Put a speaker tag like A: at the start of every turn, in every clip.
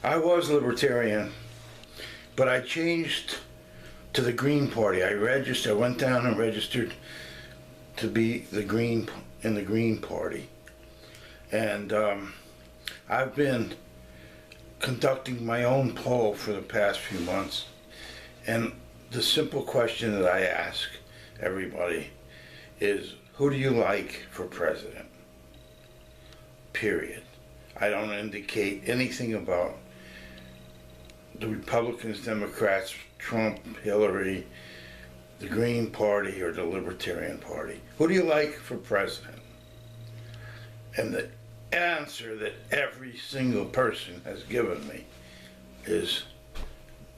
A: I was libertarian, but I changed to the Green Party. I went down and registered to be in the Green Party. And I've been conducting my own poll for the past few months. And the simple question that I ask everybody is, who do you like for president? Period. I don't indicate anything about the Republicans, Democrats, Trump, Hillary, the Green Party, or the Libertarian Party. Who do you like for president? And the answer that every single person has given me is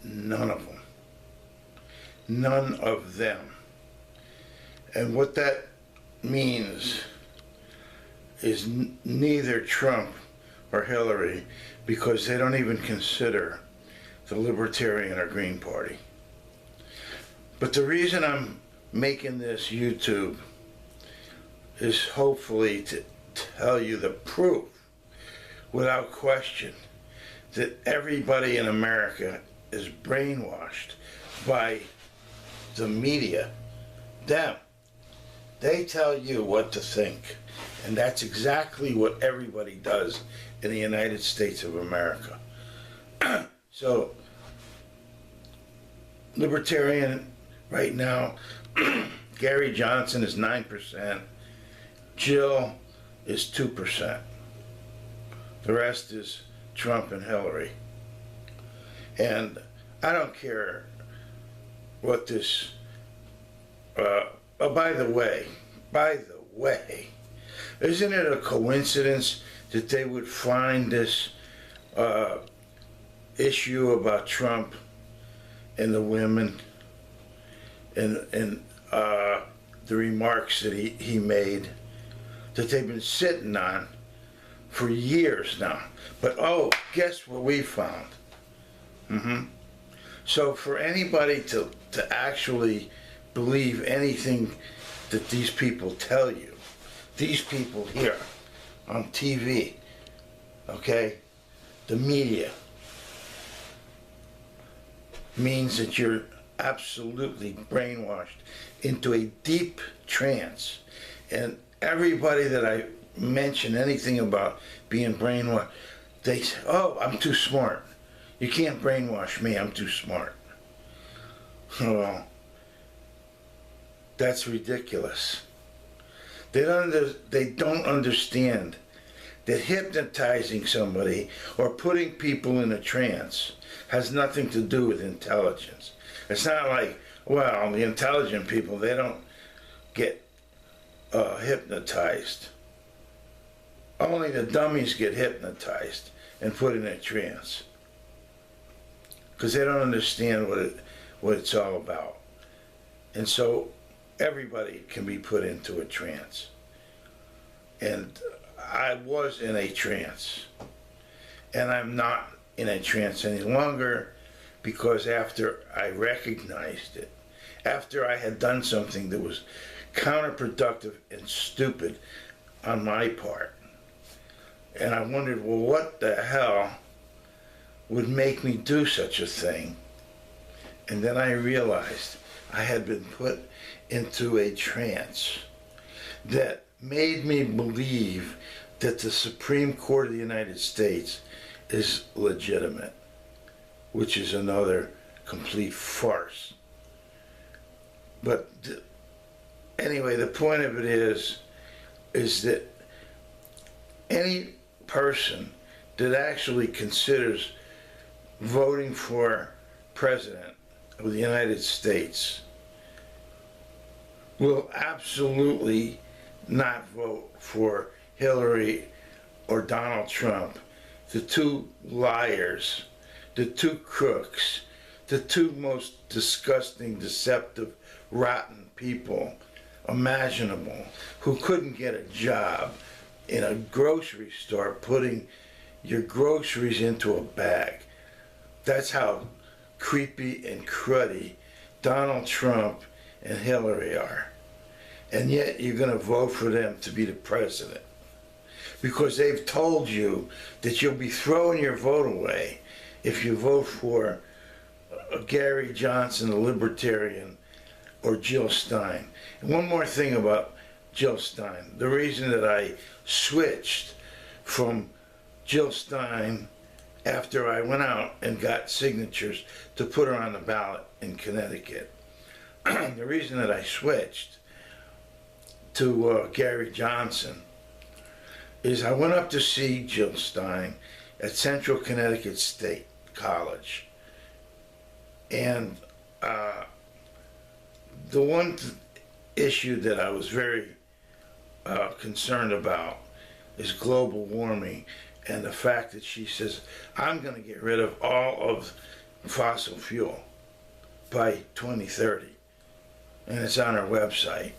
A: none of them. None of them. And what that means is neither Trump or Hillary, because they don't even consider the Libertarian or Green Party. But the reason I'm making this YouTube is hopefully to tell you the proof, without question, that everybody in America is brainwashed by the media. Them. They tell you what to think. And that's exactly what everybody does in the United States of America. So, Libertarian right now, Gary Johnson is 9%, Jill is 2%. The rest is Trump and Hillary. And I don't care what this, oh, by the way, isn't it a coincidence that they would find this issue about Trump and the women and the remarks that he made, that they've been sitting on for years now? But oh, guess what we found? So for anybody to actually believe anything that these people tell you, these people here on TV, okay, the media, means that you're absolutely brainwashed into a deep trance. And everybody that I mention anything about being brainwashed, they say, oh, I'm too smart. You can't brainwash me, I'm too smart. Well, that's ridiculous. They don't understand that hypnotizing somebody or putting people in a trance has nothing to do with intelligence. It's not like, well, the intelligent people, they don't get hypnotized. Only the dummies get hypnotized and put in a trance, because they don't understand what it's all about. And so everybody can be put into a trance. And I was in a trance, and I'm not in a trance any longer, because after I recognized it, after I had done something that was counterproductive and stupid on my part, and I wondered, well, what the hell would make me do such a thing? And then I realized I had been put into a trance that made me believe that the Supreme Court of the United States is legitimate, which is another complete farce. But anyway, the point of it is that any person that actually considers voting for president of the United States will absolutely not vote for Hillary or Donald Trump, the two liars, the two crooks, the two most disgusting, deceptive, rotten people imaginable, who couldn't get a job in a grocery store putting your groceries into a bag. That's how creepy and cruddy Donald Trump and Hillary are. And yet you're going to vote for them to be the president, because they've told you that you'll be throwing your vote away if you vote for Gary Johnson, the Libertarian, or Jill Stein. And one more thing about Jill Stein. The reason that I switched from Jill Stein after I went out and got signatures to put her on the ballot in Connecticut. The reason that I switched to Gary Johnson is I went up to see Jill Stein at Central Connecticut State College. And the one issue that I was very concerned about is global warming, and the fact that she says, I'm going to get rid of all of fossil fuel by 2030. And it's on her website.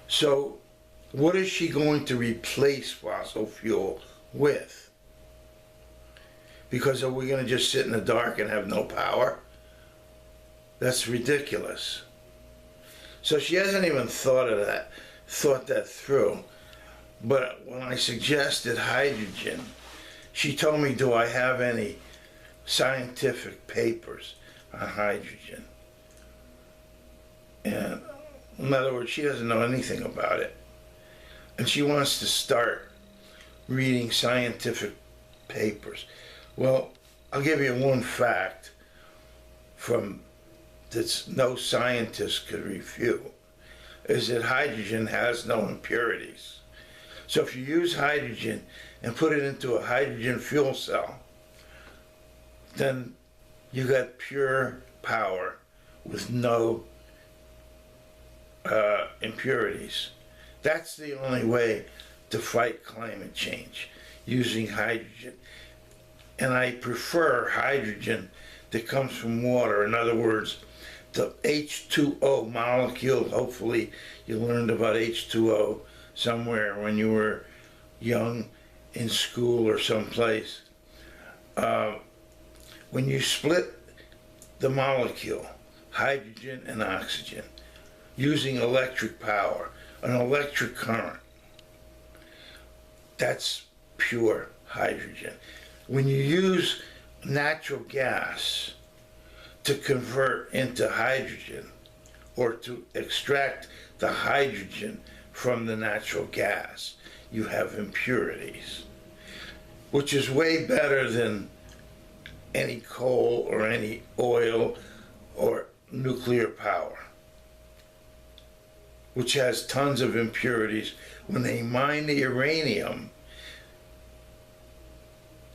A: So what is she going to replace fossil fuel with? Because are we going to just sit in the dark and have no power? That's ridiculous. So she hasn't even thought that through. But when I suggested hydrogen, she told me, do I have any scientific papers on hydrogen? And in other words, she doesn't know anything about it. And she wants to start reading scientific papers. Well, I'll give you one fact that no scientist could refute, is that hydrogen has no impurities. So if you use hydrogen and put it into a hydrogen fuel cell, then you got pure power with no impurities. That's the only way to fight climate change, using hydrogen. And I prefer hydrogen that comes from water. In other words, the H2O molecule. Hopefully you learned about H2O somewhere when you were young in school or someplace. When you split the molecule, hydrogen and oxygen, using electric power, an electric current, that's pure hydrogen. When you use natural gas to convert into hydrogen, or to extract the hydrogen from the natural gas, you have impurities, which is way better than any coal or any oil or nuclear power, which has tons of impurities. When they mine the uranium,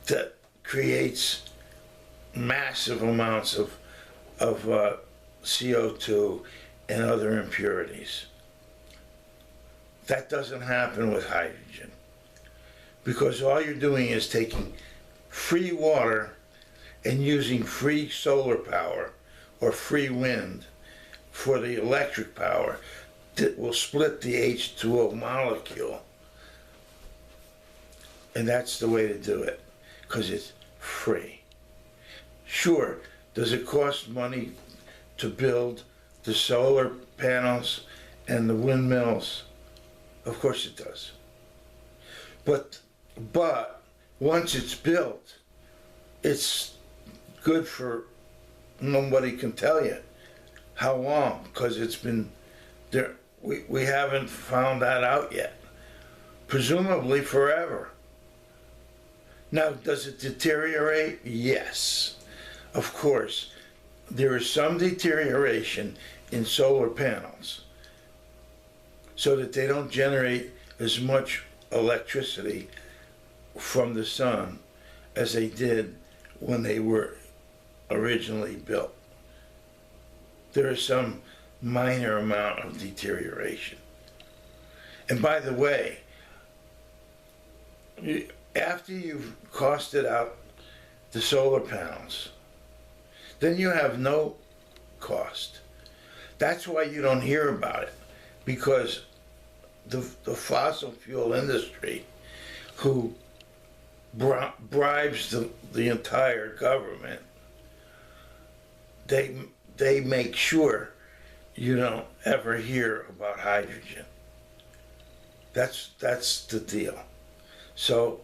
A: that creates massive amounts of CO2 and other impurities. That doesn't happen with hydrogen, because all you're doing is taking free water and using free solar power or free wind for the electric power that will split the H2O molecule. And that's the way to do it, because it's free. Sure, does it cost money to build the solar panels and the windmills? Of course it does. But once it's built, it's good for, nobody can tell you how long, because it's been there. We haven't found that out yet. Presumably forever. Now, does it deteriorate? Yes. Of course, there is some deterioration in solar panels so that they don't generate as much electricity from the sun as they did when they were originally built. There is some minor amount of deterioration. And by the way, after you've costed out the solar panels, then you have no cost. That's why you don't hear about it, because the fossil fuel industry, who bribes the entire government, they make sure you don't ever hear about hydrogen. That's the deal. So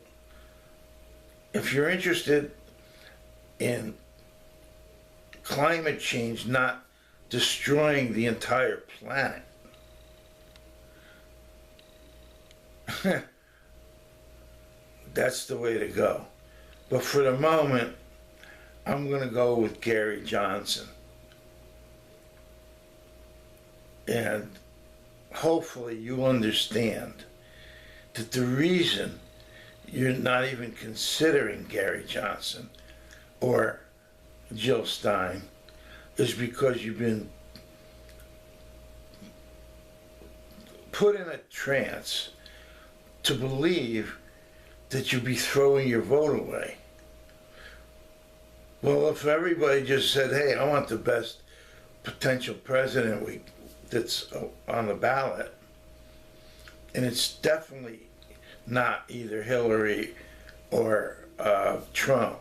A: if you're interested, in climate change not destroying the entire planet. That's the way to go. But for the moment, I'm going to go with Gary Johnson. And hopefully you understand that the reason you're not even considering Gary Johnson or Jill Stein is because you've been put in a trance to believe that you'd be throwing your vote away. Well, if everybody just said, hey, I want the best potential president that's on the ballot, and it's definitely not either Hillary or Trump,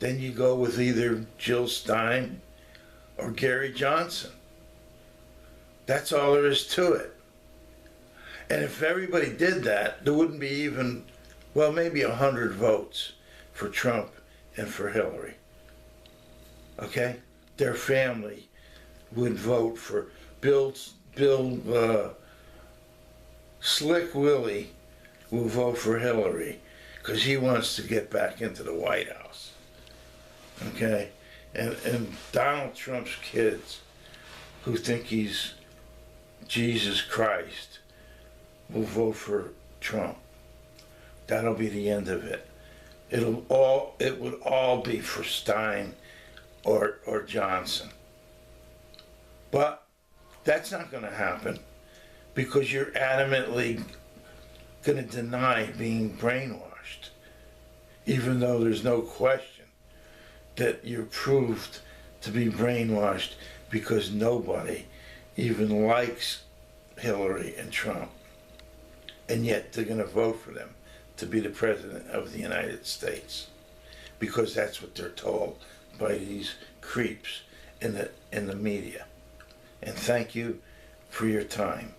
A: then you go with either Jill Stein or Gary Johnson. That's all there is to it. And if everybody did that, there wouldn't be even, well, maybe 100 votes for Trump and for Hillary. Okay? Their family would vote for Bill Slick Willie will vote for Hillary because he wants to get back into the White House. Okay? And Donald Trump's kids who think he's Jesus Christ will vote for Trump. That'll be the end of it. It would all be for Stein or Johnson. But that's not going to happen because you're adamantly going to deny being brainwashed, even though there's no question that you're proved to be brainwashed because nobody even likes Hillary and Trump. And yet they're going to vote for them to be the president of the United States because that's what they're told by these creeps in the media. And thank you for your time.